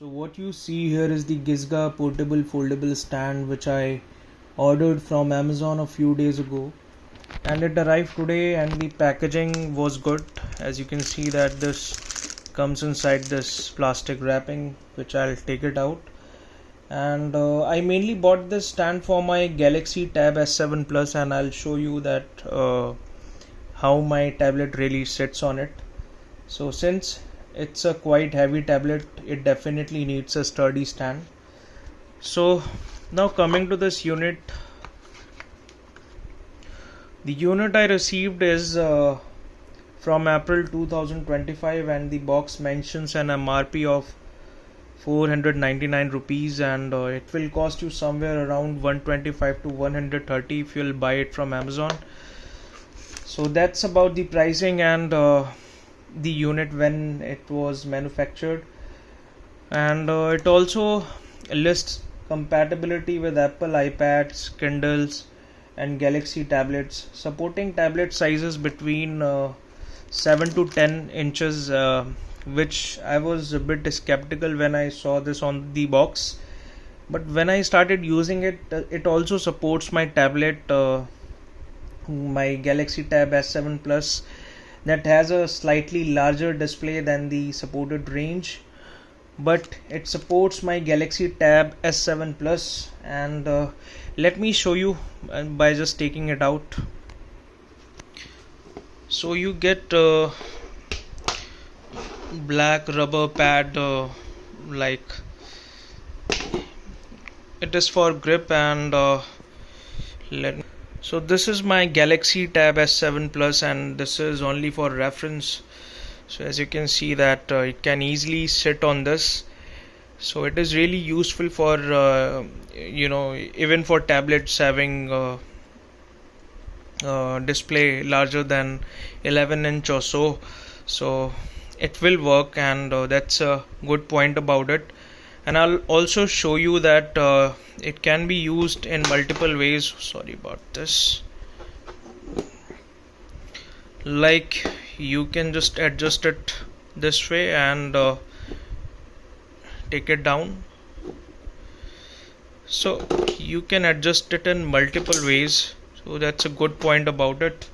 So what you see here is the GIZGA portable foldable stand which I ordered from Amazon a few days ago, and it arrived today, and the packaging was good. As you can see that this comes inside this plastic wrapping, which I'll take it out. And I mainly bought this stand for my Galaxy Tab S7 Plus, and I'll show you that how my tablet really sits on it. So since it's a quite heavy tablet, it definitely needs a sturdy stand. So now coming to this unit, the unit I received is from April 2025, and the box mentions an MRP of 499 rupees, and it will cost you somewhere around 125 to 130 if you'll buy it from Amazon. So that's about the pricing and the unit when it was manufactured. And it also lists compatibility with Apple iPads, Kindles and Galaxy tablets, supporting tablet sizes between 7 to 10 inches, which I was a bit skeptical when I saw this on the box. But when I started using it, it also supports my tablet, my Galaxy Tab S7 Plus, that has a slightly larger display than the supported range, but it supports my Galaxy Tab S7 Plus. And let me show you by just taking it out. So you get black rubber pad, like it is for grip, and so this is my Galaxy Tab S7 Plus, and this is only for reference. So as you can see that it can easily sit on this. So it is really useful for even for tablets having display larger than 11 inch or so. So it will work, and that's a good point about it. And I'll also show you that it can be used in multiple ways. Sorry about this. Like you can just adjust it this way and take it down. So you can adjust it in multiple ways. So that's a good point about it.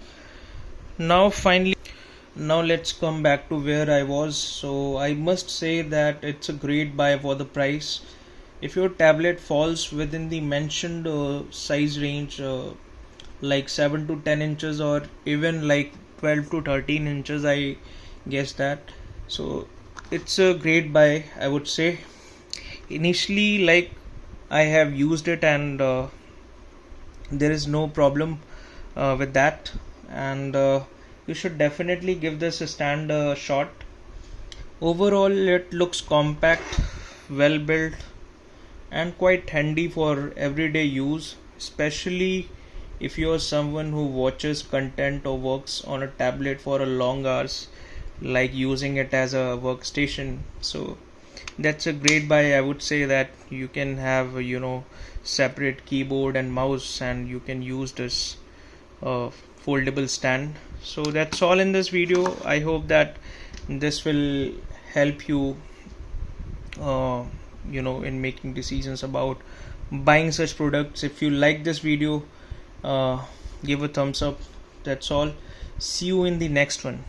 Now let's come back to where I was. So I must say that it's a great buy for the price. If your tablet falls within the mentioned size range, like 7 to 10 inches or even like 12 to 13 inches, I guess that. So it's a great buy, I would say. Initially, like, I have used it, and there is no problem with that. And you should definitely give this a stand a shot. Overall, it looks compact, well built, and quite handy for everyday use, especially if you are someone who watches content or works on a tablet for a long hours, like using it as a workstation. So that's a great buy. I would say that you can have separate keyboard and mouse, and you can use this foldable stand. So that's all in this video. I hope that this will help you in making decisions about buying such products. If you like this video, give a thumbs up. That's all. See you in the next one.